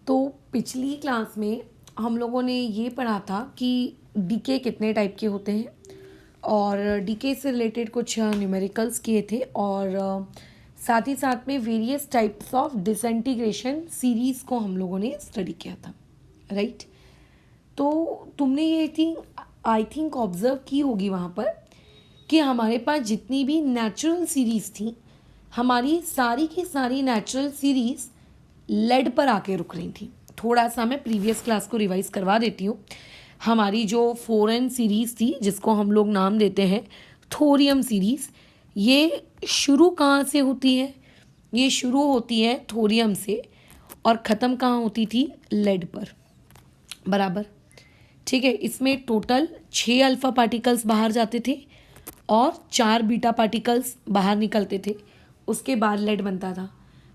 तो पिछली क्लास में हम लोगों ने ये पढ़ा था कि डीके कितने टाइप के होते हैं और डीके से रिलेटेड कुछ न्यूमेरिकल्स किए थे और साथ ही साथ में various types of disintegration series को हम लोगों ने स्टडी किया था, राइट। तो तुमने ये थिंग आई थिंक ऑब्ज़र्व की होगी वहाँ पर कि हमारे पास जितनी भी नेचुरल सीरीज़ थी, हमारी सारी की सारी नेचुरल सीरीज़ लेड पर आके रुक रही थी। थोड़ा सा मैं प्रीवियस क्लास को रिवाइज करवा देती हूँ। हमारी जो 4n सीरीज़ थी, जिसको हम लोग नाम देते हैं थोरियम सीरीज़, ये शुरू कहाँ से होती है? ये शुरू होती है थोरियम से और ख़त्म कहाँ होती थी? लेड पर, बराबर। ठीक है, इसमें टोटल 6 अल्फ़ा पार्टिकल्स बाहर जाते थे और 4 बीटा पार्टिकल्स बाहर निकलते थे। उसके बाद लेड बनता था।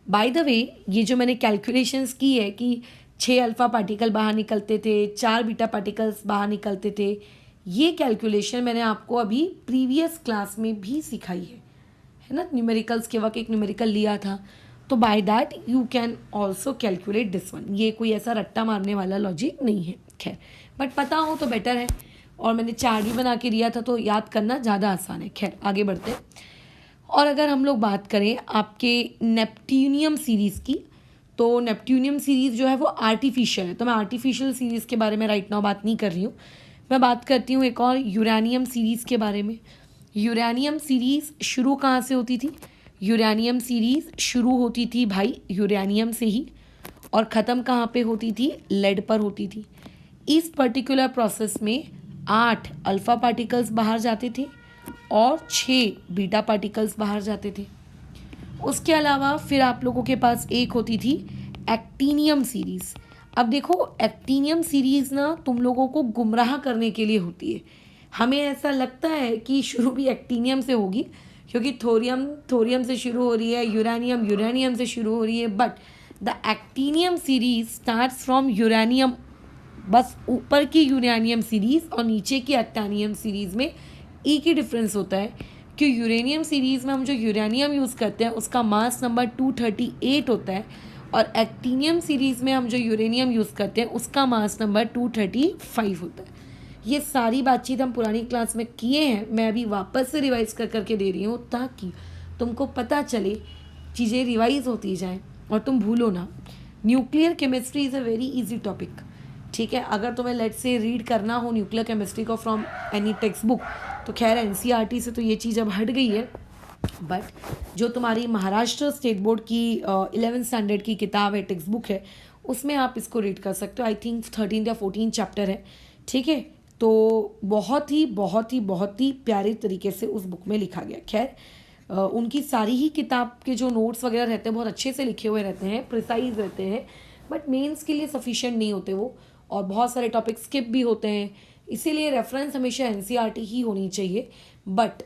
बाय द वे, ये जो मैंने कैलकुलेशंस की है कि 6 अल्फ़ा पार्टिकल बाहर निकलते थे, 4 बीटा पार्टिकल्स बाहर निकलते थे, ये कैलकुलेशन मैंने आपको अभी प्रीवियस क्लास में भी सिखाई है ना। न्यूमेरिकल्स के वक्त एक न्यूमेरिकल लिया था, तो by that you can also calculate this one. ये कोई ऐसा रट्टा मारने वाला लॉजिक नहीं है, खैर, बट पता हो तो बेटर है। और मैंने चार्ट भी बना के दिया था, तो याद करना ज़्यादा आसान है। खैर, आगे बढ़ते हैं। और अगर हम लोग बात करें आपके नेपट्यूनियम सीरीज़ की, तो नेपट्यूनियम सीरीज़ जो है वो आर्टिफिशियल है। तो मैं आर्टिफिशियल सीरीज़ के बारे में राइट नाउ बात नहीं कर रही हूँ। मैं बात करती हूँ एक और यूरेनियम सीरीज़ के बारे में। यूरेनियम सीरीज़ शुरू कहाँ से होती थी? यूरेनियम सीरीज़ शुरू होती थी भाई यूरेनियम से ही, और ख़त्म कहाँ पे होती थी? लेड पर होती थी। इस पर्टिकुलर प्रोसेस में 8 अल्फ़ा पार्टिकल्स बाहर जाते थे और 6 बीटा पार्टिकल्स बाहर जाते थे। उसके अलावा फिर आप लोगों के पास एक होती थी एक्टीनियम सीरीज़। अब देखो, एक्टीनियम सीरीज़ ना तुम लोगों को गुमराह करने के लिए होती है। हमें ऐसा लगता है कि शुरू भी एक्टीनियम से होगी, क्योंकि थोरियम से शुरू हो रही है, यूरेनियम से शुरू हो रही है, but the actinium series starts from uranium. बस ऊपर की यूरेनियम सीरीज़ और नीचे की एक्टानियम सीरीज़ में एक ही डिफरेंस होता है कि यूरेनियम सीरीज़ में हम जो यूरेनियम यूज़ करते हैं उसका मास नंबर 238 होता है, और एक्टीनियम सीरीज़ में हम जो यूरेनियम यूज़ करते हैं उसका मास नंबर 235 होता है। ये सारी बातचीत हम पुरानी क्लास में किए हैं, मैं अभी वापस से रिवाइज़ कर करके दे रही हूँ ताकि तुमको पता चले, चीज़ें रिवाइज़ होती जाएँ और तुम भूलो ना। Nuclear chemistry is a very easy topic, ठीक है। अगर तुम्हें लेट से रीड करना हो न्यूक्लियर केमिस्ट्री को फ्रॉम एनी टेक्स्ट बुक, तो खैर एनसीईआरटी से तो ये चीज़ अब हट गई है, बट जो तुम्हारी महाराष्ट्र स्टेट बोर्ड की 11th स्टैंडर्ड की किताब है, टेक्स्ट बुक है, उसमें आप इसको रीड कर सकते हो। आई थिंक 13 या 14 चैप्टर है, ठीक है। तो बहुत ही प्यारे तरीके से उस बुक में लिखा गया। खैर, उनकी सारी ही किताब के जो नोट्स वगैरह रहते हैं बहुत अच्छे से लिखे हुए रहते हैं, प्रिसाइज रहते हैं, बट मेंस के लिए सफिशिएंट नहीं होते वो, और बहुत सारे टॉपिक स्किप भी होते हैं। इसीलिए रेफरेंस हमेशा एनसीईआरटी ही होनी चाहिए, बट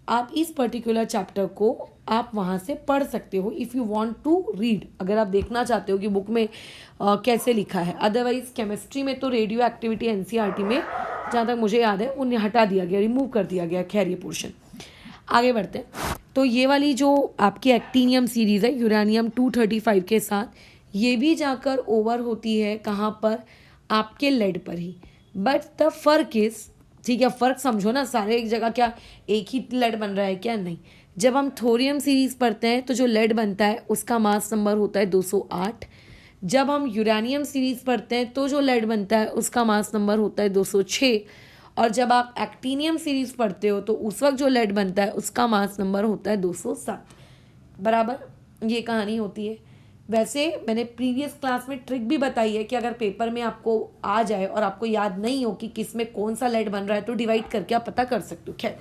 आप इस पर्टिकुलर चैप्टर को आप वहाँ से पढ़ सकते हो if you want to read, अगर आप देखना चाहते हो कि बुक में कैसे लिखा है। अदरवाइज केमिस्ट्री में तो रेडियो एक्टिविटी एनसीईआरटी में, जहाँ तक मुझे याद है, उन्हें हटा दिया गया, रिमूव कर दिया गया। खैर, ये पोर्शन आगे बढ़ते हैं। तो ये वाली जो आपकी एक्टीनियम सीरीज़ है यूरेनियम 235 के साथ, ये भी जाकर ओवर होती है कहाँ पर? आपके लेड पर ही। बट द फर्क इज, ठीक है, फ़र्क समझो ना, सारे एक जगह क्या एक ही लेड बन रहा है क्या? नहीं। जब हम थोरियम सीरीज़ पढ़ते हैं तो जो लेड बनता है उसका मास नंबर होता है 208। जब हम यूरेनियम सीरीज़ पढ़ते हैं तो जो लेड बनता है उसका मास नंबर होता है 206। और जब आप एक्टीनियम सीरीज़ पढ़ते हो तो उस वक्त जो लेड बनता है उसका मास नंबर होता है 207, बराबर। ये कहानी होती है। वैसे मैंने प्रीवियस क्लास में ट्रिक भी बताई है कि अगर पेपर में आपको आ जाए और आपको याद नहीं हो कि किस में कौन सा लेड बन रहा है, तो डिवाइड करके आप पता कर सकते हो। खैर,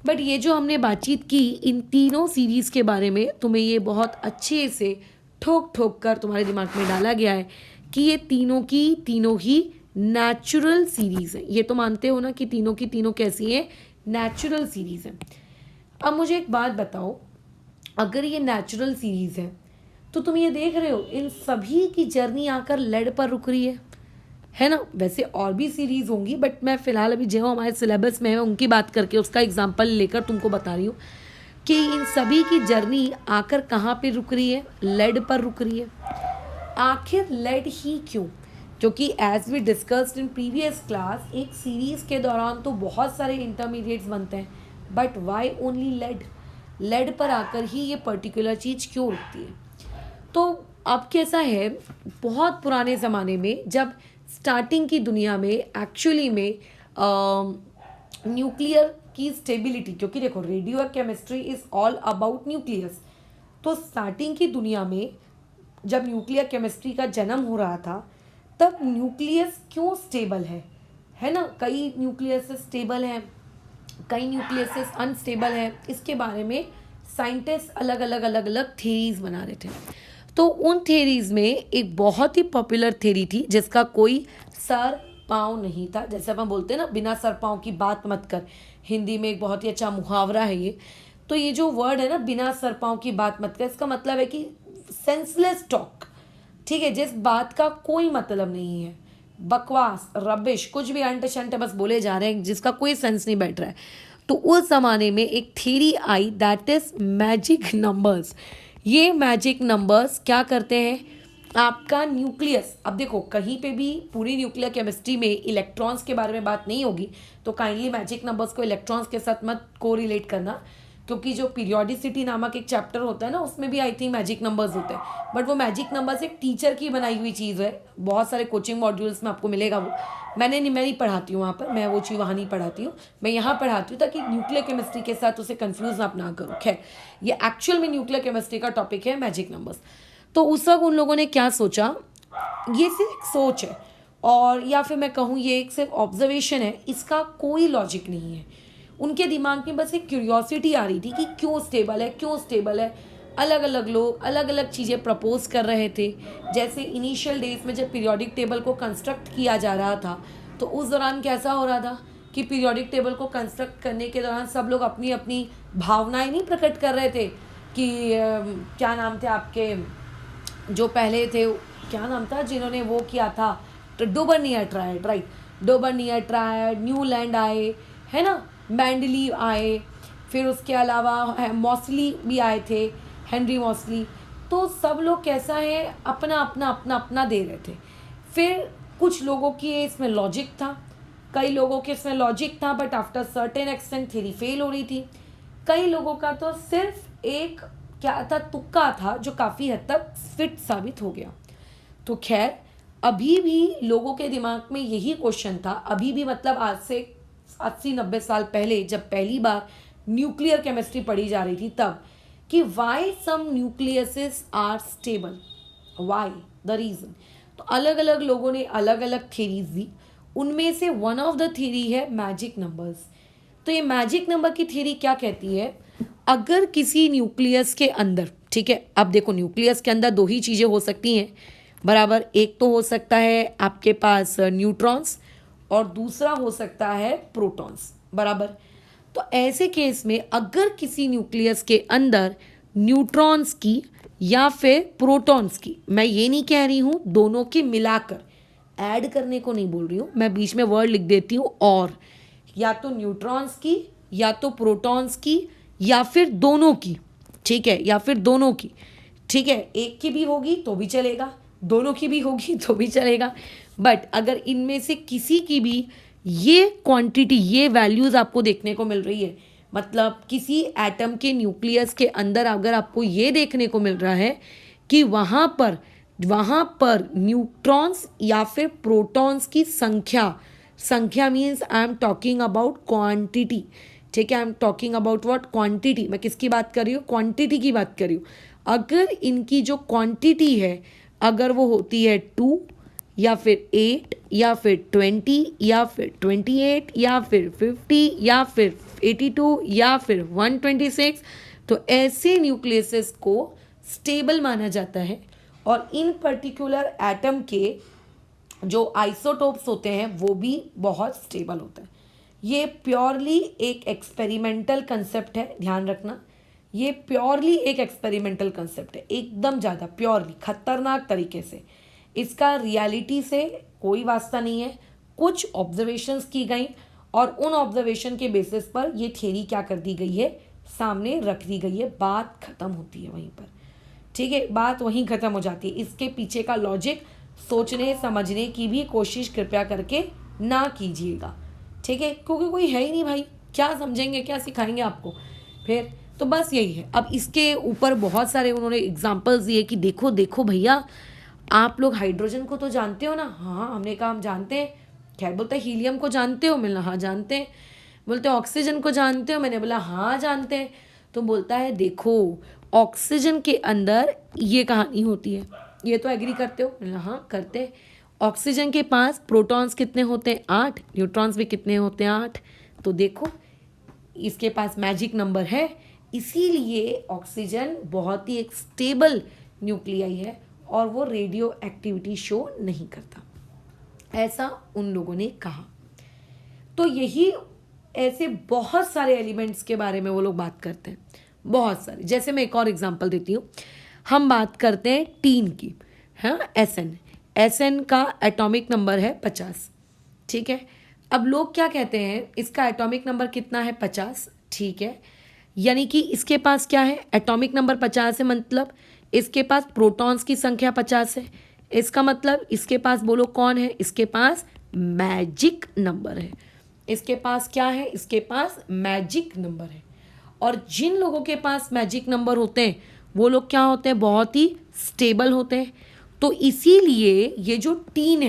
बट ये जो हमने बातचीत की इन तीनों सीरीज़ के बारे में, तुम्हें ये बहुत अच्छे से ठोक ठोक कर तुम्हारे दिमाग में डाला गया है कि ये तीनों की तीनों ही नेचुरल सीरीज़ है। ये तो मानते हो ना कि तीनों की तीनों कैसी है? नेचुरल सीरीज़ है। अब मुझे एक बात बताओ, अगर ये नेचुरल सीरीज़ है तो तुम ये देख रहे हो इन सभी की जर्नी आकर लेड पर रुक रही है ना। वैसे और भी सीरीज़ होंगी, बट मैं फ़िलहाल अभी जो हमारे सिलेबस में है उनकी बात करके उसका एग्जांपल लेकर तुमको बता रही हूँ कि इन सभी की जर्नी आकर कहाँ पे रुक रही है? लेड पर रुक रही है। आखिर लेड ही क्यों? क्योंकि as we discussed in previous class, एक सीरीज के दौरान तो बहुत सारे इंटरमीडिएट्स बनते हैं, but why only lead? Lead पर आकर ही ये पर्टिकुलर चीज़ क्यों रुकती है? तो अब कैसा है, बहुत पुराने ज़माने में जब स्टार्टिंग की दुनिया में एक्चुअली में न्यूक्लियर की स्टेबिलिटी, क्योंकि देखो radio chemistry is all about nucleus, तो स्टार्टिंग की दुनिया में जब न्यूक्लियर केमिस्ट्री का जन्म हो रहा था तब न्यूक्लियस क्यों स्टेबल है ना? कई न्यूक्लियसेस स्टेबल हैं, कई न्यूक्लियसेस अनस्टेबल है, इसके बारे में साइंटिस्ट अलग अलग थेरीज बना रहे थे। तो उन थेरीज में एक बहुत ही पॉपुलर थेरी थी जिसका कोई सर पाँव नहीं था। जैसे अपन बोलते हैं ना, बिना सर पाँव की बात मत कर, हिंदी में एक बहुत ही अच्छा मुहावरा है ये। तो ये जो वर्ड है ना, बिना सर पाँव की बात मत कर, इसका मतलब है कि सेंसलेस टॉक, ठीक है, जिस बात का कोई मतलब नहीं है, बकवास, रबिश, कुछ भी अंट शंट बस बोले जा रहे हैं जिसका कोई सेंस नहीं बैठ रहा है। तो उस ज़माने में एक theory I, that is magic numbers. ये मैजिक नंबर्स क्या करते हैं, आपका न्यूक्लियस, अब देखो कहीं पे भी पूरी न्यूक्लियर केमिस्ट्री में इलेक्ट्रॉन्स के बारे में बात नहीं होगी, तो काइंडली मैजिक नंबर्स को इलेक्ट्रॉन्स के साथ मत को रिलेट करना, क्योंकि जो पीरियोडिसिटी नामक एक चैप्टर होता है ना, उसमें भी आई थिंक मैजिक नंबर्स होते हैं, बट वो मैजिक नंबर्स एक टीचर की बनाई हुई चीज़ है। बहुत सारे कोचिंग मॉड्यूल्स में आपको मिलेगा वो। मैं नहीं पढ़ाती हूँ वहाँ पर, मैं वो चीज़ वहाँ नहीं पढ़ाती हूँ, मैं यहाँ पढ़ाती हूँ ताकि न्यूक्लियर केमिस्ट्री के साथ उसे कन्फ्यूज़ आप ना करो। खैर, ये एक्चुअल में न्यूक्लियर केमिस्ट्री का टॉपिक है, मैजिक नंबर्स। तो उस वक्त उन लोगों ने क्या सोचा, ये सिर्फ एक सोच है, और या फिर मैं कहूँ ये एक सिर्फ ऑब्जर्वेशन है, इसका कोई लॉजिक नहीं है। उनके दिमाग में बस एक क्यूरियोसिटी आ रही थी कि क्यों स्टेबल है, क्यों स्टेबल है। अलग अलग लोग अलग अलग चीज़ें प्रपोज कर रहे थे। जैसे इनिशियल डेज में जब पीरियोडिक टेबल को कंस्ट्रक्ट किया जा रहा था, तो उस दौरान कैसा हो रहा था कि पीरियोडिक टेबल को कंस्ट्रक्ट करने के दौरान सब लोग अपनी अपनी भावनाएं नहीं प्रकट कर रहे थे कि क्या नाम थे आपके जो पहले थे, क्या नाम था जिन्होंने वो किया था, तो डोबर्नियर ट्रायड, राइट, डोबर्नियर ट्रायड, न्यूलैंड आए, है ना, मैंडलीव आए, फिर उसके अलावा मॉसली भी आए थे, हेनरी मॉसली। तो सब लोग कैसा है, अपना अपना अपना अपना दे रहे थे। फिर कुछ लोगों की इसमें लॉजिक था, कई लोगों के इसमें लॉजिक था, but after certain extent theory fail हो रही थी। कई लोगों का तो सिर्फ एक क्या था, तुक्का था, जो काफ़ी हद तक फिट साबित हो गया। तो खैर, अभी भी लोगों के दिमाग में यही क्वेश्चन था, अभी भी, मतलब आज से 80-90 साल पहले जब पहली बार न्यूक्लियर केमिस्ट्री पढ़ी जा रही थी तब, कि why some nucleuses are stable, why the reason. तो अलग अलग लोगों ने अलग अलग थ्योरीज दी, उनमें से वन ऑफ द थ्योरी है मैजिक नंबर्स। तो ये मैजिक नंबर की थ्योरी क्या कहती है, अगर किसी न्यूक्लियस के अंदर, ठीक है, अब देखो न्यूक्लियस के अंदर दो ही चीज़ें हो सकती हैं बराबर, एक तो हो सकता है आपके पास न्यूट्रॉन्स और दूसरा हो सकता है प्रोटॉन्स, बराबर। तो ऐसे केस में अगर किसी न्यूक्लियस के अंदर न्यूट्रॉन्स की या फिर प्रोटॉन्स की, मैं ये नहीं कह रही हूँ दोनों की मिलाकर, ऐड करने को नहीं बोल रही हूँ, मैं बीच में वर्ड लिख देती हूँ, और या तो न्यूट्रॉन्स की या तो प्रोटॉन्स की या फिर दोनों की, ठीक है, या फिर दोनों की, ठीक है, एक की भी होगी तो भी चलेगा, दोनों की भी होगी तो भी चलेगा, बट अगर इनमें से किसी की भी ये क्वांटिटी, ये वैल्यूज़ आपको देखने को मिल रही है, मतलब किसी एटम के न्यूक्लियस के अंदर अगर आपको ये देखने को मिल रहा है कि वहाँ पर न्यूट्रॉन्स या फिर प्रोटॉन्स की संख्या means I am talking about quantity, ठीक है, I am talking about what, quantity. मैं किसकी बात कर रही हूँ, क्वांटिटी की बात कर रही हूँ। अगर इनकी जो क्वांटिटी है, अगर वो होती है 2 या फिर 8 या फिर 20 या फिर 28 या फिर 50 या फिर 82 या फिर 126, तो ऐसे न्यूक्लियसेस को स्टेबल माना जाता है। और इन पर्टिकुलर एटम के जो आइसोटोप्स होते हैं वो भी बहुत स्टेबल होते हैं। ये प्योरली एक एक्सपेरिमेंटल कंसेप्ट है, ध्यान रखना, ये प्योरली एक एक्सपेरिमेंटल कंसेप्ट है, एकदम ज़्यादा प्योरली खतरनाक तरीके से, इसका रियलिटी से कोई वास्ता नहीं है। कुछ ऑब्जर्वेशंस की गई और उन ऑब्जर्वेशन के बेसिस पर ये थ्योरी क्या कर दी गई है, सामने रख दी गई है, बात खत्म होती है वहीं पर, ठीक है, बात वहीं ख़त्म हो जाती है। इसके पीछे का लॉजिक सोचने समझने की भी कोशिश कृपया करके ना कीजिएगा, ठीक है, क्योंकि कोई है ही नहीं भाई, क्या समझेंगे, क्या सिखाएंगे आपको फिर। तो बस यही है। अब इसके ऊपर बहुत सारे उन्होंने एग्जाम्पल्स दिए कि देखो देखो भैया, आप लोग हाइड्रोजन को तो जानते हो ना। हाँ, हमने कहा हम जानते हैं। खैर बोलते हीलियम को जानते हो? मैंने हाँ जानते हैं। बोलते ऑक्सीजन को जानते हो? मैंने बोला हाँ जानते हैं। तो बोलता है देखो ऑक्सीजन के अंदर ये कहानी होती है, ये तो एग्री करते हो? मैंने हाँ करते हैं। ऑक्सीजन के पास प्रोटॉन्स कितने होते हैं? 8। न्यूट्रॉन्स भी कितने होते हैं? 8। तो देखो इसके पास मैजिक नंबर है, इसीलिए ऑक्सीजन बहुत ही एक स्टेबल न्यूक्लियाई है और वो रेडियो एक्टिविटी शो नहीं करता, ऐसा उन लोगों ने कहा। तो यही ऐसे बहुत सारे एलिमेंट्स के बारे में वो लोग बात करते हैं, बहुत सारे। जैसे मैं एक और एग्जांपल देती हूँ, हम बात करते हैं टीन की, हाँ, एसएन का एटॉमिक नंबर है 50, ठीक है। अब लोग क्या कहते हैं, इसका एटॉमिक नंबर कितना है? 50, ठीक है। यानी कि इसके पास क्या है? एटॉमिक नंबर 50 है, मतलब इसके पास प्रोटॉन्स की संख्या 50 है। इसका मतलब इसके पास बोलो कौन है? इसके पास मैजिक नंबर है। इसके पास क्या है? इसके पास मैजिक नंबर है। और जिन लोगों के पास मैजिक नंबर होते हैं वो लोग क्या होते हैं? बहुत ही स्टेबल होते हैं। तो इसीलिए ये जो टीन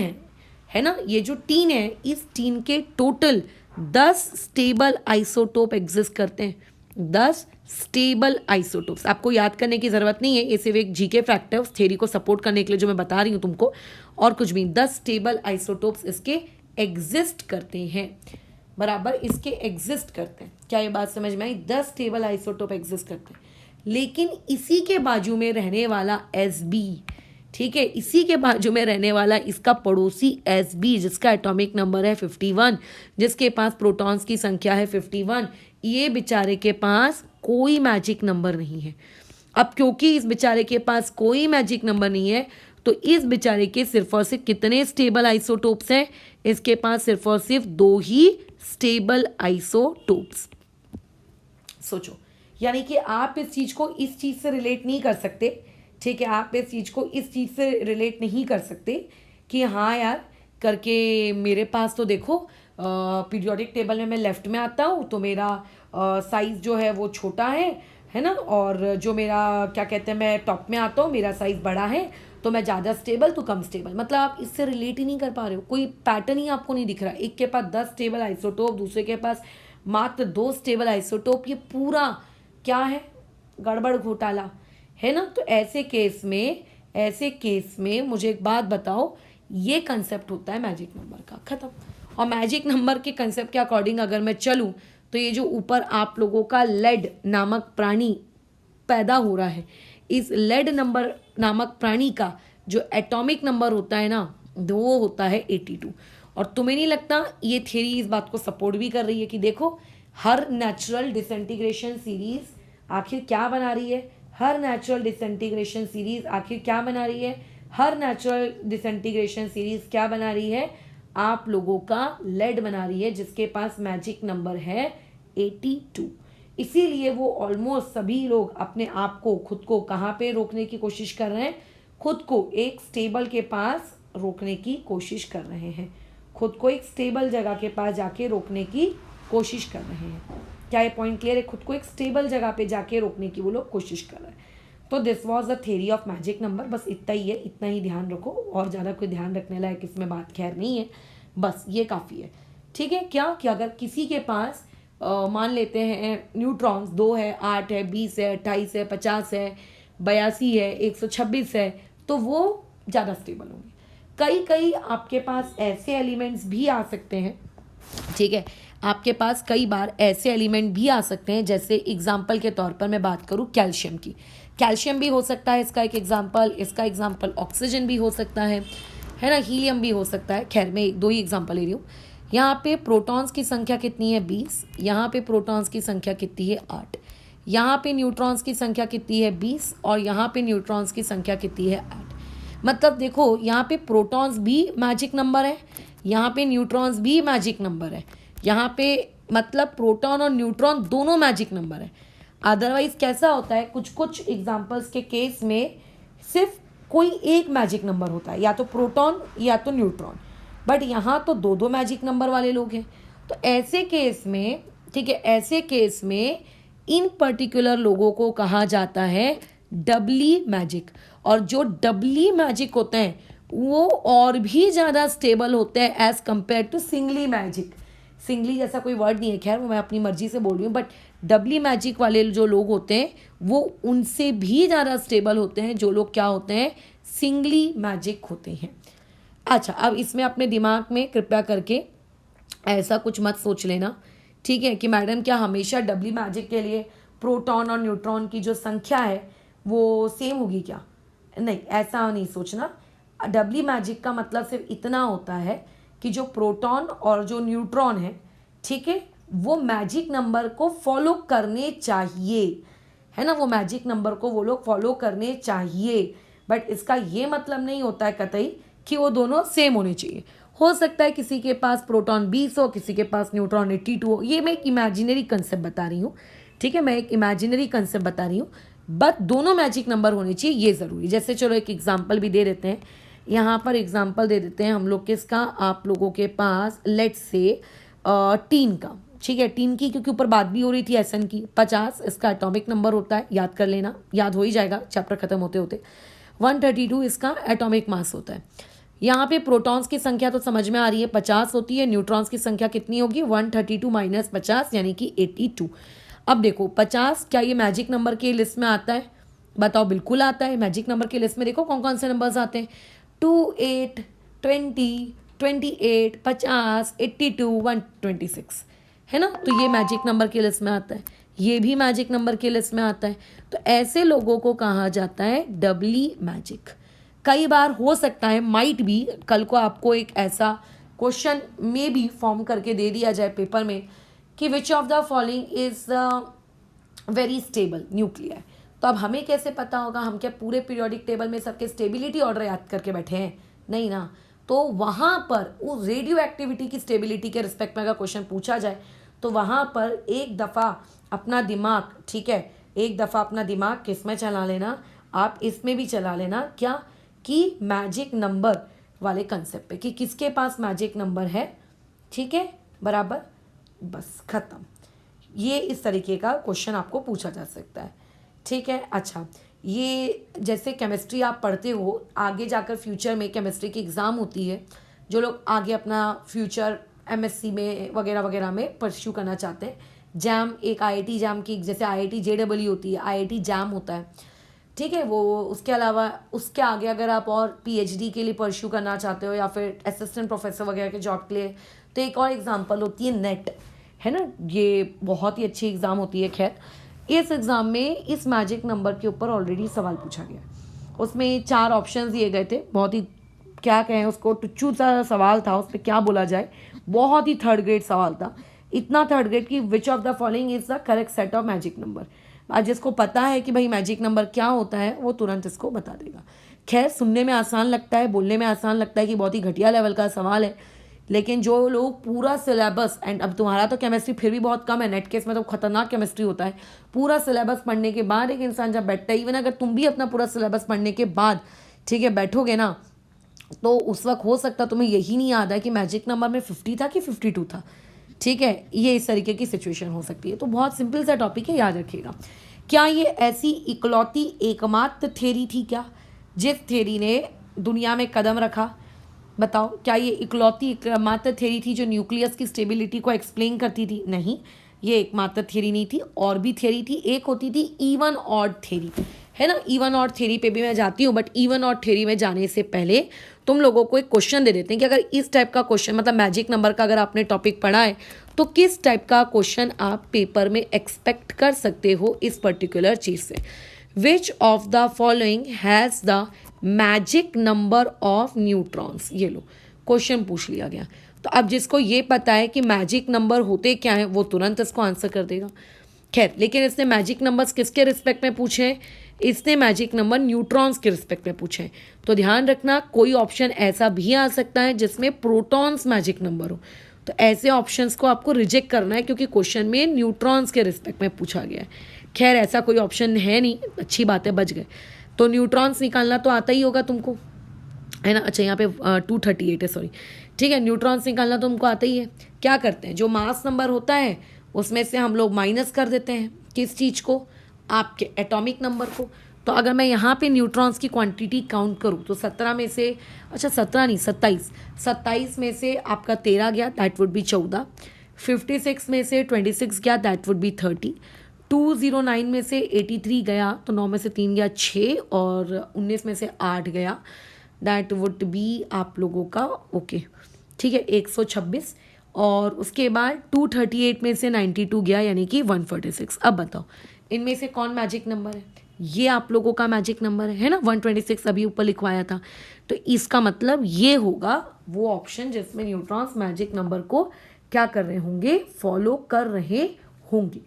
है ना, ये जो टीन है, इस टीन के टोटल 10 स्टेबल आइसोटोप एग्जिस्ट करते हैं। 10 स्टेबल आइसोटोप्स, आपको याद करने की ज़रूरत नहीं है, ये सिर्फ एक जीके फैक्ट है उस थ्योरी को सपोर्ट करने के लिए जो मैं बता रही हूँ तुमको, और कुछ भी। 10 स्टेबल आइसोटोप्स इसके एग्जिस्ट करते हैं, बराबर, इसके एग्जिस्ट करते हैं। क्या ये बात समझ में आई? 10 स्टेबल आइसोटोप एग्जिस्ट करते हैं। लेकिन इसी के बाजू में रहने वाला Sb, ठीक है, इसी के बाजू में रहने वाला इसका पड़ोसी Sb, जिसका एटॉमिक नंबर है 51, जिसके पास प्रोटॉन्स की संख्या है 51, ये बेचारे के पास कोई मैजिक नंबर नहीं है। अब क्योंकि इस बेचारे के पास कोई मैजिक नंबर नहीं है, तो इस बेचारे के सिर्फ और सिर्फ कितने स्टेबल आइसोटोप्स हैं? इसके पास सिर्फ और सिर्फ 2 ही स्टेबल आइसोटोप्स। सोचो, यानी कि आप इस चीज़ को इस चीज़ से रिलेट नहीं कर सकते, ठीक है, आप इस चीज़ को इस चीज़ से रिलेट नहीं कर सकते कि हाँ यार करके मेरे पास तो देखो पीरियोडिक टेबल में मैं लेफ्ट में आता हूँ तो मेरा साइज़ जो है वो छोटा है ना, और जो मेरा क्या कहते हैं मैं टॉप में आता हूँ मेरा साइज़ बड़ा है, तो मैं ज़्यादा स्टेबल तो कम स्टेबल। मतलब आप इससे रिलेट ही नहीं कर पा रहे हो, कोई पैटर्न ही आपको नहीं दिख रहा। एक के पास 10 स्टेबल आइसोटोप, दूसरे के पास मात्र 2 स्टेबल आइसोटोप, ये पूरा क्या है? गड़बड़ घोटाला है ना। तो ऐसे केस में मुझे एक बात बताओ, ये कंसेप्ट होता है मैजिक नंबर का, खत्म। और मैजिक नंबर के कंसेप्ट के अकॉर्डिंग अगर मैं चलूँ तो ये जो ऊपर आप लोगों का लेड नामक प्राणी पैदा हो रहा है, इस लेड नंबर नामक प्राणी का जो एटॉमिक नंबर होता है ना, वो होता है 82। और तुम्हें नहीं लगता ये थ्योरी इस बात को सपोर्ट भी कर रही है कि देखो हर नेचुरल डिसइंटीग्रेशन सीरीज आखिर क्या बना रही है? हर नेचुरल डिसइंटीग्रेशन सीरीज आखिर क्या बना रही है? हर नेचुरल डिसइंटीग्रेशन सीरीज क्या बना रही है? आप लोगों का लेड बना रही है, जिसके पास मैजिक नंबर है 82। इसीलिए वो ऑलमोस्ट सभी लोग अपने आप को, खुद को कहाँ पे रोकने की कोशिश कर रहे हैं? खुद को एक स्टेबल के पास रोकने की कोशिश कर रहे हैं, खुद को एक स्टेबल जगह के पास जाके रोकने की कोशिश कर रहे हैं। क्या ये पॉइंट क्लियर है? खुद को एक स्टेबल जगह पे जाके रोकने की वो लोग कोशिश कर रहे हैं। तो this was the theory of magic number. बस इतना ही है, इतना ही ध्यान रखो, और ज़्यादा कोई ध्यान रखने लायक इसमें बात खैर नहीं है, बस ये काफ़ी है, ठीक है। क्या कि अगर किसी के पास मान लेते हैं न्यूट्रॉन्स 2 है, 8 है, 20 है, 28 है, 50 है, 82 है, 126 है, तो वो ज़्यादा स्टेबल होंगे। कई आपके पास ऐसे एलिमेंट्स भी आ सकते हैं, ठीक है, आपके पास कई बार ऐसे एलिमेंट भी आ सकते हैं, जैसे एग्जाम्पल के तौर पर मैं बात करूँ कैल्शियम की। कैल्शियम भी हो सकता है इसका एक एग्जाम्पल, इसका एग्जाम्पल ऑक्सीजन भी हो सकता है ना, हीलियम भी हो सकता है। खैर मैं 2 ही एग्जाम्पल ले रही हूँ। यहाँ पे प्रोटॉन्स की संख्या कितनी है? 20। यहाँ पे प्रोटॉन्स की संख्या कितनी है? 8। यहाँ पे न्यूट्रॉन्स की संख्या कितनी है? 20। और यहाँ पे न्यूट्रॉन्स की संख्या कितनी है? 8। मतलब देखो यहाँ पे प्रोटॉन्स भी मैजिक नंबर है, यहाँ पे न्यूट्रॉन्स भी मैजिक नंबर है, यहाँ पे मतलब प्रोटॉन और न्यूट्रॉन दोनों मैजिक नंबर है। अदरवाइज कैसा होता है, कुछ कुछ एग्जाम्पल्स के केस में सिर्फ कोई एक मैजिक नंबर होता है, या तो प्रोटॉन या तो न्यूट्रॉन, बट यहाँ तो दो दो मैजिक नंबर वाले लोग हैं। तो ऐसे केस में, ठीक है, ऐसे केस में इन पर्टिकुलर लोगों को कहा जाता है डबली मैजिक। और जो डबली मैजिक होते हैं वो और भी ज़्यादा स्टेबल होते हैं as compare to singly magic. Singly जैसा कोई वर्ड नहीं है, खैर वो मैं अपनी मर्जी से बोल रही हूँ, बट डबली मैजिक वाले जो लोग होते हैं वो उनसे भी ज़्यादा स्टेबल होते हैं जो लोग क्या होते हैं, सिंगली मैजिक होते हैं। अच्छा, अब इसमें अपने दिमाग में कृपया करके ऐसा कुछ मत सोच लेना, ठीक है, कि मैडम क्या हमेशा डबली मैजिक के लिए प्रोटॉन और न्यूट्रॉन की जो संख्या है वो सेम होगी क्या? नहीं, ऐसा नहीं सोचना। डबली मैजिक का मतलब सिर्फ इतना होता है कि जो प्रोटॉन और जो न्यूट्रॉन है, ठीक है, वो मैजिक नंबर को फॉलो करने चाहिए, है ना, वो मैजिक नंबर को वो लोग फॉलो करने चाहिए। बट इसका ये मतलब नहीं होता है कतई कि वो दोनों सेम होने चाहिए। हो सकता है किसी के पास प्रोटॉन 20 हो, किसी के पास न्यूट्रॉन 82 हो। ये मैं एक इमेजिनरी कंसेप्ट बता रही हूँ, ठीक है, मैं एक इमेजिनरी कंसेप्ट बता रही हूँ, बट दोनों मैजिक नंबर होने चाहिए, ये ज़रूरी। जैसे चलो एक एग्जाम्पल भी दे देते हैं, यहाँ पर एग्जाम्पल दे देते हैं हम लोग किसका, आप लोगों के पास लेट्स से टीन का, ठीक है, टीन की, क्योंकि ऊपर बात भी हो रही थी एसएन की। 50 इसका एटॉमिक नंबर होता है, याद कर लेना, याद हो ही जाएगा चैप्टर खत्म होते होते। 132 इसका एटॉमिक मास होता है। यहाँ पे प्रोटॉन्स की संख्या तो समझ में आ रही है, 50 होती है। न्यूट्रॉन्स की संख्या कितनी होगी, 132 माइनस 50 यानी कि 82। अब देखो 50 क्या ये मैजिक नंबर की लिस्ट में आता है? बताओ, बिल्कुल आता है। मैजिक नंबर की लिस्ट में देखो कौन कौन से नंबर्स आते हैं, 2, 8, 20, 28, 50, 82, 126, है ना। तो ये मैजिक नंबर की लिस्ट में आता है, ये भी मैजिक नंबर की लिस्ट में आता है। तो ऐसे लोगों को कहा जाता है डबली मैजिक। कई बार हो सकता है, माइट भी, कल को आपको एक ऐसा क्वेश्चन में भी फॉर्म करके दे दिया जाए पेपर में कि which of the following is very stable nuclear. तो अब हमें कैसे पता होगा, हम क्या पूरे पीरियोडिक टेबल में सबके स्टेबिलिटी ऑर्डर याद करके बैठे हैं? नहीं ना। तो वहाँ पर उस रेडियो एक्टिविटी की स्टेबिलिटी के रिस्पेक्ट में अगर क्वेश्चन पूछा जाए तो वहाँ पर एक दफ़ा अपना दिमाग, ठीक है, एक दफ़ा अपना दिमाग किस में चला लेना, आप इसमें भी चला लेना, क्या कि मैजिक नंबर वाले कंसेप्ट पे, कि किसके पास मैजिक नंबर है, ठीक है, बराबर, बस ख़त्म। ये इस तरीके का क्वेश्चन आपको पूछा जा सकता है, ठीक है। अच्छा, ये जैसे केमिस्ट्री आप पढ़ते हो, आगे जाकर फ्यूचर में केमिस्ट्री की एग्ज़ाम होती है, जो लोग आगे अपना फ्यूचर एमएससी में वगैरह वगैरह में परस्यू करना चाहते हैं, जैम, एक आईआईटी जैम की, जैसे आईआईटी जेडब्ल्यू होती है, आईआईटी जैम होता है, ठीक है, वो उसके अलावा उसके आगे अगर आप और पीएचडी के लिए परस्यू करना चाहते हो या फिर असिस्टेंट प्रोफेसर वगैरह के जॉब के लिए, तो एक और एग्जांपल होती है नेट, है ना, ये बहुत ही अच्छी एग्ज़ाम होती है। खैर, इस एग्ज़ाम में इस मैजिक नंबर के ऊपर ऑलरेडी सवाल पूछा गया, उसमें 4 ऑप्शंस दिए गए थे, बहुत ही क्या कहें उसको, टुच्चू सा सवाल था, उस पर क्या बोला जाए, बहुत ही थर्ड ग्रेड सवाल था, इतना थर्ड ग्रेड कि which of the following is the correct set of magic number. आज जिसको पता है कि भाई मैजिक नंबर क्या होता है वो तुरंत इसको बता देगा। खैर, सुनने में आसान लगता है, बोलने में आसान लगता है कि बहुत ही घटिया लेवल का सवाल है, लेकिन जो लोग पूरा सिलेबस, एंड अब तुम्हारा तो केमिस्ट्री फिर भी बहुत कम है, नेट केस में तो खतरनाक केमिस्ट्री होता है, पूरा सिलेबस पढ़ने के बाद एक इंसान जब बैठता है, इवन अगर तुम भी अपना पूरा सिलेबस पढ़ने के बाद, ठीक है, बैठोगे ना, तो उस वक्त हो सकता तुम्हें यही नहीं याद है कि मैजिक नंबर में 50 था कि 52 था, ठीक है, ये इस तरीके की सिचुएशन हो सकती है। तो बहुत सिंपल सा टॉपिक है, याद रखिएगा। क्या ये ऐसी इकलौती एकमात्र थ्योरी थी क्या जिस थ्योरी ने दुनिया में कदम रखा? बताओ, क्या ये इकलौती एकमात्र थ्योरी थी जो न्यूक्लियस की स्टेबिलिटी को एक्सप्लेन करती थी? नहीं, ये एकमात्र थ्योरी नहीं थी, और भी थ्योरी थी। एक होती थी इवन ऑड थ्योरी, है ना, इवन ऑड थ्योरी पे भी मैं जाती हूँ, बट इवन ऑड थ्योरी में जाने से पहले तुम लोगों को एक क्वेश्चन दे देते हैं कि अगर इस टाइप का क्वेश्चन, मतलब मैजिक नंबर का अगर आपने टॉपिक पढ़ा है तो किस टाइप का क्वेश्चन आप पेपर में एक्सपेक्ट कर सकते हो इस पर्टिकुलर चीज़ से। Which of the following has the magic number of neutrons? ये लो, क्वेश्चन पूछ लिया गया। तो अब जिसको ये पता है कि मैजिक नंबर होते क्या हैं वो तुरंत इसको आंसर कर देगा। खैर, लेकिन इसने मैजिक नंबर्स किसके रिस्पेक्ट में पूछे हैं? इसने मैजिक नंबर न्यूट्रॉन्स के रिस्पेक्ट में पूछे हैं। तो ध्यान रखना, कोई ऑप्शन ऐसा भी आ सकता है जिसमें प्रोटॉन्स मैजिक नंबर हो, तो ऐसे ऑप्शंस को आपको रिजेक्ट करना है क्योंकि क्वेश्चन में न्यूट्रॉन्स के रिस्पेक्ट में पूछा गया है, खैर ऐसा कोई ऑप्शन है नहीं, अच्छी बात है, बच गए। तो न्यूट्रॉन्स निकालना तो आता ही होगा तुमको, है ना। अच्छा यहाँ पे 238 है, सॉरी, ठीक है। न्यूट्रॉन्स निकालना तो तुमको आता ही है। क्या करते हैं, जो मास नंबर होता है उसमें से हम लोग माइनस कर देते हैं किस चीज़ को, आपके एटॉमिक नंबर को। तो अगर मैं यहाँ पे न्यूट्रॉन्स की क्वांटिटी काउंट करूँ तो 17 में से, अच्छा 17 नहीं 27 में से आपका 13 गया, दैट वुड बी 14। 56 में से 26 गया, दैट वुड बी 30। 209 में से 83 गया, तो 9 में से 3 गया 6, और 19 में से 8 गया, दैट वुड बी आप लोगों का ओके, ठीक है, 126। और उसके बाद 238 में से 92 गया, यानी कि 146। अब बताओ इनमें से कौन मैजिक नंबर है, ये आप लोगों का मैजिक नंबर है ना, 126 अभी ऊपर लिखवाया था। तो इसका मतलब ये होगा वो ऑप्शन जिसमें न्यूट्रॉन्स मैजिक नंबर को क्या कर रहे होंगे, फॉलो कर रहे होंगे।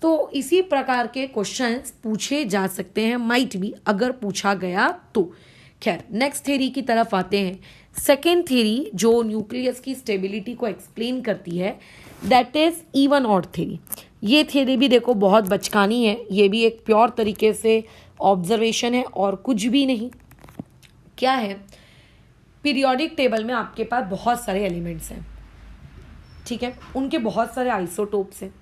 तो इसी प्रकार के क्वेश्चंस पूछे जा सकते हैं, माइट भी, अगर पूछा गया तो। खैर नेक्स्ट थ्योरी की तरफ आते हैं। सेकेंड थ्योरी जो न्यूक्लियस की स्टेबिलिटी को एक्सप्लेन करती है, that is even odd theory. ये थ्योरी भी देखो बहुत बचकानी है, ये भी एक प्योर तरीके से ऑब्जर्वेशन है और कुछ भी नहीं। क्या है, पीरियोडिक टेबल में आपके पास बहुत सारे एलिमेंट्स हैं, ठीक है, उनके बहुत सारे आइसोटोप्स हैं,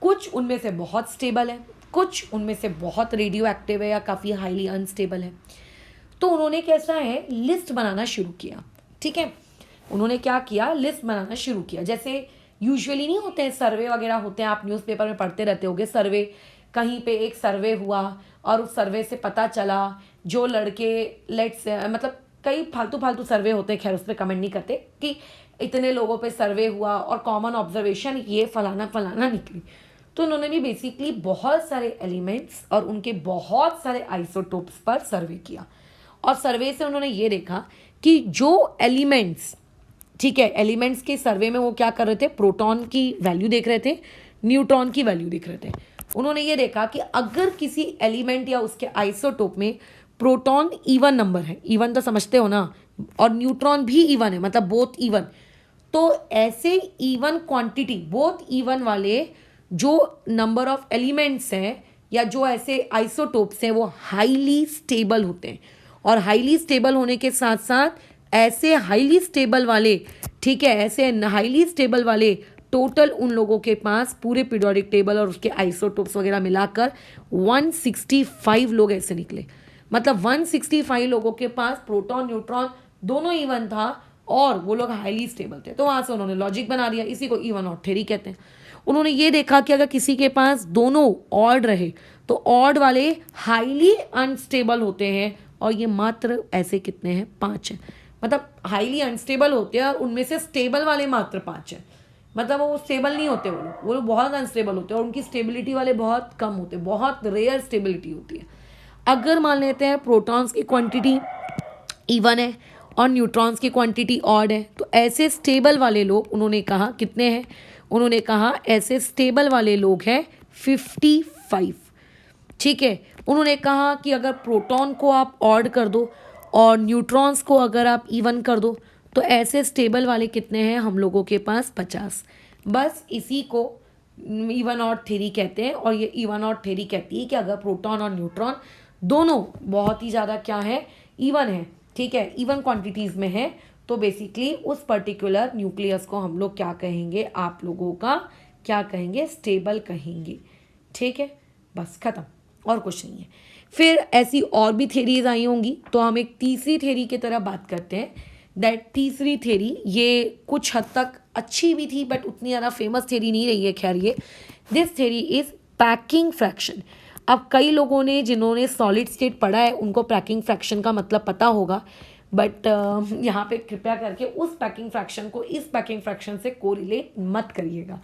कुछ उनमें से बहुत स्टेबल है, कुछ उनमें से बहुत रेडियो एक्टिव है या काफ़ी हाईली अनस्टेबल है। तो उन्होंने कैसा है, लिस्ट बनाना शुरू किया, ठीक है। उन्होंने क्या किया, लिस्ट बनाना शुरू किया। जैसे यूजुअली नहीं होते हैं सर्वे वगैरह होते हैं, आप न्यूज़पेपर में पढ़ते रहते होगे, सर्वे, कहीं पे एक सर्वे हुआ और उस सर्वे से पता चला जो लड़के लेट्स मतलब कई फालतू फालतू सर्वे होते हैं, खैर उस पर कमेंट नहीं करते, कि इतने लोगों पे सर्वे हुआ और कॉमन ऑब्जर्वेशन ये फलाना फलाना निकली। तो उन्होंने भी बेसिकली बहुत सारे एलिमेंट्स और उनके बहुत सारे आइसोटोप्स पर सर्वे किया, और सर्वे से उन्होंने ये देखा कि जो एलिमेंट्स, ठीक है, एलिमेंट्स के सर्वे में वो क्या कर रहे थे, प्रोटॉन की वैल्यू देख रहे थे, न्यूट्रॉन की वैल्यू देख रहे थे। उन्होंने ये देखा कि अगर किसी एलिमेंट या उसके आइसोटोप में प्रोटॉन इवन नंबर है, इवन तो समझते हो ना, और न्यूट्रॉन भी इवन है, मतलब बोथ इवन, तो ऐसे इवन क्वांटिटी, बोथ इवन वाले जो नंबर ऑफ एलिमेंट्स हैं या जो ऐसे आइसोटोप्स हैं वो हाईली स्टेबल होते हैं। और हाईली स्टेबल होने के साथ साथ ऐसे हाईली स्टेबल वाले, ठीक है, ऐसे हाईली स्टेबल वाले टोटल उन लोगों के पास पूरे पीरियोडिक टेबल और उसके आइसोटोप्स वगैरह मिलाकर 165 लोग ऐसे निकले। मतलब 165 लोगों के पास प्रोटॉन न्यूट्रॉन दोनों इवन था और वो लोग हाईली स्टेबल थे। तो वहाँ से उन्होंने लॉजिक बना दिया, इसी को इवन ऑड थ्योरी कहते हैं। उन्होंने ये देखा कि अगर किसी के पास दोनों ऑड रहे तो ऑड वाले हाईली अनस्टेबल होते हैं, और ये मात्र ऐसे कितने हैं, 5 हैं। मतलब हाईली अनस्टेबल होते हैं और उनमें से स्टेबल वाले मात्र 5 हैं। मतलब वो स्टेबल नहीं होते, वो लोग बहुत अनस्टेबल होते हैं और उनकी स्टेबिलिटी वाले बहुत कम होते हैं, बहुत रेयर स्टेबिलिटी होती है। अगर मान लेते हैं प्रोटॉन्स की क्वांटिटी इवन है और न्यूट्रॉन्स की क्वांटिटी ऑड है, तो ऐसे स्टेबल वाले लोग उन्होंने कहा कितने हैं, उन्होंने कहा ऐसे स्टेबल वाले लोग हैं 55, ठीक है। उन्होंने कहा कि अगर प्रोटॉन को आप ऑड कर दो और न्यूट्रॉन्स को अगर आप इवन कर दो तो ऐसे स्टेबल वाले कितने हैं हम लोगों के पास, 50। बस इसी को इवन ऑड थ्योरी कहते हैं। और ये इवन ऑड थ्योरी कहती है कि अगर प्रोटॉन और न्यूट्रॉन दोनों बहुत ही ज़्यादा क्या है, इवन है, ठीक है, इवन क्वांटिटीज़ में है, तो बेसिकली उस पर्टिकुलर न्यूक्लियस को हम लोग क्या कहेंगे, आप लोगों का क्या कहेंगे, स्टेबल कहेंगे, ठीक है। बस खत्म, और कुछ नहीं है। फिर ऐसी और भी थ्योरीज आई होंगी, तो हम एक तीसरी थ्योरी की तरह बात करते हैं। दैट तीसरी थ्योरी ये कुछ हद तक अच्छी भी थी बट उतनी ज़्यादा फेमस थ्योरी नहीं रही है। खैर ये this theory is packing fraction. अब कई लोगों ने जिन्होंने सॉलिड स्टेट पढ़ा है उनको पैकिंग फ्रैक्शन का मतलब पता होगा, बट यहाँ पे कृपया करके उस पैकिंग फ्रैक्शन को इस पैकिंग फ्रैक्शन से कोरिलेट मत करिएगा,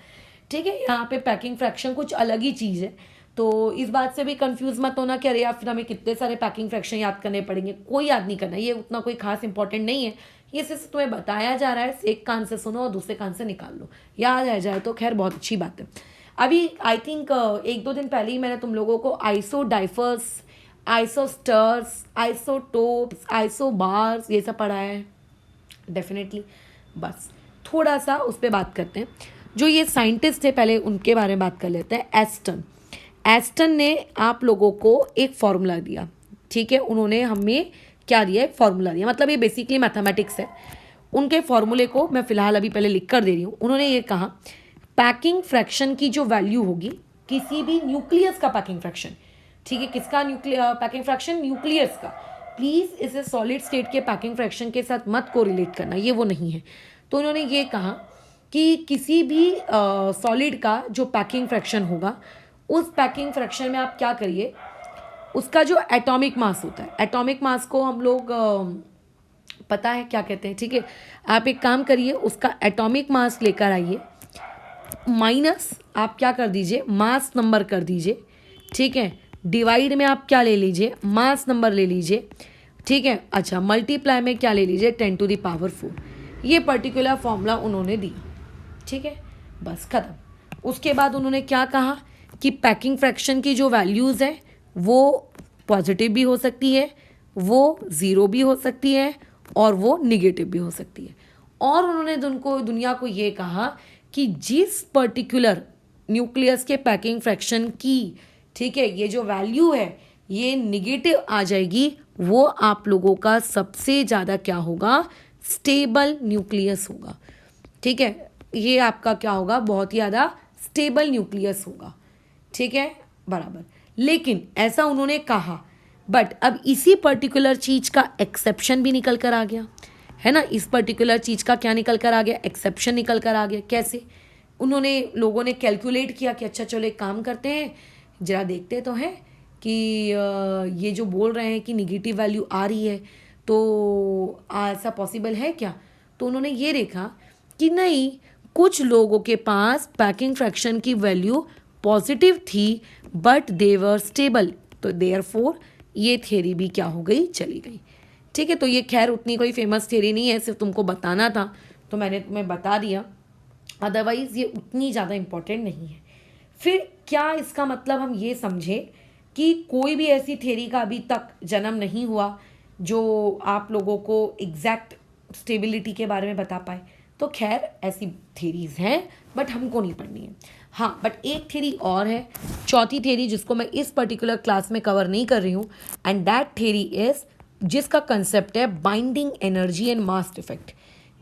ठीक है। यहाँ पे पैकिंग फ्रैक्शन कुछ अलग ही चीज़ है, तो इस बात से भी कंफ्यूज मत होना कि अरे यार फिर हमें कितने सारे पैकिंग फ्रैक्शन याद करने पड़ेंगे। कोई याद नहीं करना, ये उतना कोई खास इंपॉर्टेंट नहीं है। ये सिर्फ तुम्हें बताया जा रहा है, एक कान से सुनो और दूसरे कान से निकाल लो, याद रह जाए तो खैर बहुत अच्छी बात है। अभी आई थिंक 1-2 दिन पहले ही मैंने तुम लोगों को आइसोडाइफर्स, आइसोस्टर्स, आइसोटोप्स, आइसोबार्स ये सब पढ़ाया है डेफिनेटली। बस थोड़ा सा उस पर बात करते हैं। जो ये साइंटिस्ट है पहले उनके बारे में बात कर लेते हैं। एस्टन ने आप लोगों को एक फॉर्मूला दिया, ठीक है, उन्होंने हमें क्या दिया, एक फॉर्मूला दिया, मतलब ये बेसिकली मैथमेटिक्स है। उनके फॉर्मूले को मैं फिलहाल अभी पहले लिख कर दे रही हूँ। उन्होंने ये कहा पैकिंग फ्रैक्शन की जो वैल्यू होगी किसी भी न्यूक्लियस का पैकिंग फ्रैक्शन, ठीक है, किसका पैकिंग फ्रैक्शन, न्यूक्लियस का। प्लीज़ इसे सॉलिड स्टेट के पैकिंग फ्रैक्शन के साथ मत कोरिलेट करना, ये वो नहीं है। तो उन्होंने ये कहा कि किसी भी सॉलिड का जो पैकिंग फ्रैक्शन होगा, उस पैकिंग फ्रैक्शन में आप क्या करिए, उसका जो एटॉमिक मास होता है, एटॉमिक मास को हम लोग पता है क्या कहते हैं, ठीक है, आप एक काम करिए, उसका एटॉमिक मास लेकर आइए, माइनस आप क्या कर दीजिए, मास नंबर कर दीजिए, ठीक है, डिवाइड में आप क्या ले लीजिए, मास नंबर ले लीजिए, ठीक है, अच्छा, मल्टीप्लाई में क्या ले लीजिए, 10⁴। ये पर्टिकुलर फॉर्मूला उन्होंने दिया, ठीक है, बस खत्म। उसके बाद उन्होंने क्या कहा कि पैकिंग फ्रैक्शन की जो वैल्यूज़ है वो पॉजिटिव भी हो सकती है, वो ज़ीरो भी हो सकती है, और वो निगेटिव भी हो सकती है। और उन्होंने दुनिया को ये कहा कि जिस पर्टिकुलर न्यूक्लियस के पैकिंग फ्रैक्शन की, ठीक है, ये जो वैल्यू है ये निगेटिव आ जाएगी, वो आप लोगों का सबसे ज़्यादा क्या होगा, स्टेबल न्यूक्लियस होगा, ठीक है, ये आपका क्या होगा, बहुत ही ज़्यादा स्टेबल न्यूक्लियस होगा, ठीक है, बराबर। लेकिन ऐसा उन्होंने कहा, बट अब इसी पर्टिकुलर चीज़ का एक्सेप्शन भी निकल कर आ गया, है ना, इस पर्टिकुलर चीज़ का क्या निकल कर आ गया, एक्सेप्शन निकल कर आ गया। कैसे, उन्होंने, लोगों ने कैलकुलेट किया कि अच्छा चलो एक काम करते हैं, जरा देखते तो हैं कि ये जो बोल रहे हैं कि निगेटिव वैल्यू आ रही है, तो ऐसा पॉसिबल है क्या। तो उन्होंने ये देखा कि नहीं, कुछ लोगों के पास पैकिंग फ्रैक्शन की वैल्यू पॉजिटिव थी बट दे वर स्टेबल, तो देयरफॉर ये थ्योरी भी क्या हो गई, चली गई, ठीक है। तो ये खैर उतनी कोई फेमस थ्योरी नहीं है, सिर्फ तुमको बताना था तो मैंने तुम्हें बता दिया, अदरवाइज़ ये उतनी ज़्यादा इम्पोर्टेंट नहीं है। फिर क्या इसका मतलब हम ये समझे कि कोई भी ऐसी थ्योरी का अभी तक जन्म नहीं हुआ जो आप लोगों को एग्जैक्ट स्टेबिलिटी के बारे में बता पाए। तो खैर ऐसी थ्योरीज हैं बट हमको नहीं पढ़नी है। हाँ, बट एक थ्योरी और है, चौथी थ्योरी, जिसको मैं इस पर्टिकुलर क्लास में कवर नहीं कर रही हूँ, एंड दैट थ्योरी इज, जिसका कंसेप्ट है binding energy and mass defect,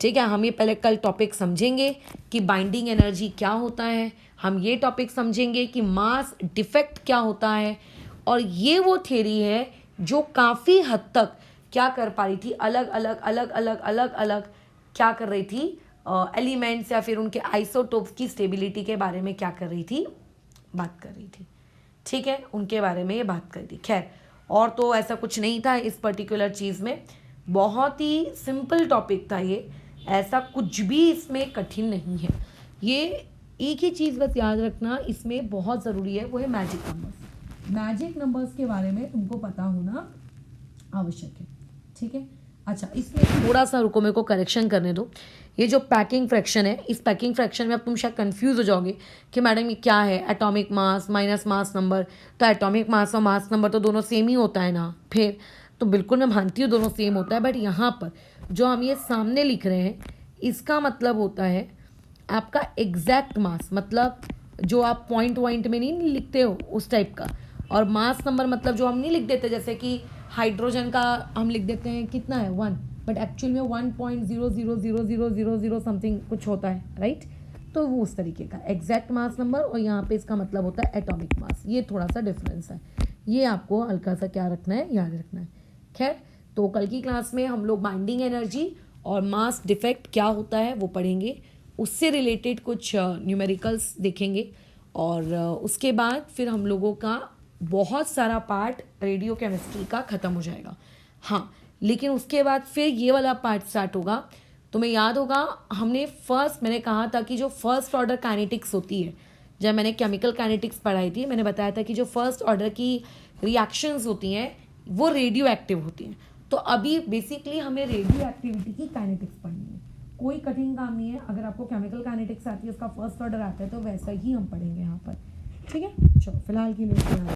ठीक है। हम ये पहले कल टॉपिक समझेंगे कि बाइंडिंग एनर्जी क्या होता है, हम ये टॉपिक समझेंगे कि मास डिफेक्ट क्या होता है, और ये वो थ्योरी है जो काफ़ी हद तक क्या कर पा रही थी, अलग अलग अलग अलग अलग अलग क्या कर रही थी, एलिमेंट्स या फिर उनके आइसोटोप्स की स्टेबिलिटी के बारे में क्या कर रही थी, बात कर रही थी, ठीक है, उनके बारे में ये बात कर रही थी। खैर, और तो ऐसा कुछ नहीं था इस पर्टिकुलर चीज़ में, बहुत ही सिंपल टॉपिक था ये, ऐसा कुछ भी इसमें कठिन नहीं है। ये एक ही चीज़ बस याद रखना इसमें बहुत ज़रूरी है, वो है मैजिक नंबर्स। मैजिक नंबर्स के बारे में तुमको पता होना आवश्यक है, ठीक है। अच्छा, इसमें थोड़ा सा रुको, मेरे को करेक्शन करने दो। ये जो पैकिंग फ्रैक्शन है, इस पैकिंग फ्रैक्शन में अब तुम शायद कंफ्यूज हो जाओगे कि मैडम ये क्या है, atomic mass minus mass number, तो एटॉमिक मास और मास नंबर तो दोनों सेम ही होता है ना। फिर तो बिल्कुल मैं मानती हूँ दोनों सेम होता है, बट यहाँ पर जो हम ये सामने लिख रहे हैं इसका मतलब होता है आपका एग्जैक्ट मास, मतलब जो आप पॉइंट वॉइंट में नहीं लिखते हो उस टाइप का, और मास नंबर मतलब जो हम नहीं लिख देते, जैसे कि हाइड्रोजन का हम लिख देते हैं कितना है 1, बट एक्चुअल में 1.0000000 समथिंग कुछ होता है, राइट। तो वो उस तरीके का एग्जैक्ट मास नंबर, और यहाँ पे इसका मतलब होता है एटॉमिक मास। ये थोड़ा सा डिफरेंस है, ये आपको हल्का सा क्या रखना है, याद रखना है। खैर, तो कल की क्लास में हम लोग बाइंडिंग एनर्जी और मास डिफेक्ट क्या होता है वो पढ़ेंगे, उससे रिलेटेड कुछ न्यूमेरिकल्स देखेंगे, और उसके बाद फिर हम लोगों का बहुत सारा पार्ट रेडियो केमिस्ट्री का ख़त्म हो जाएगा। हाँ, लेकिन उसके बाद फिर ये वाला पार्ट स्टार्ट होगा। तुम्हें याद होगा हमने मैंने कहा था कि जो फर्स्ट ऑर्डर काइनेटिक्स होती है, जब मैंने केमिकल काइनेटिक्स पढ़ाई थी, मैंने बताया था कि जो फर्स्ट ऑर्डर की रिएक्शंस होती हैं वो रेडियो एक्टिव होती हैं। तो अभी बेसिकली हमें रेडियो एक्टिविटी की काइनेटिक्स पढ़नी है, कोई कठिन काम नहीं है। अगर आपको केमिकल काइनेटिक्स आती है, उसका फर्स्ट ऑर्डर आता है, तो वैसा ही हम पढ़ेंगे यहाँ पर, ठीक है। चलो फिलहाल के लिए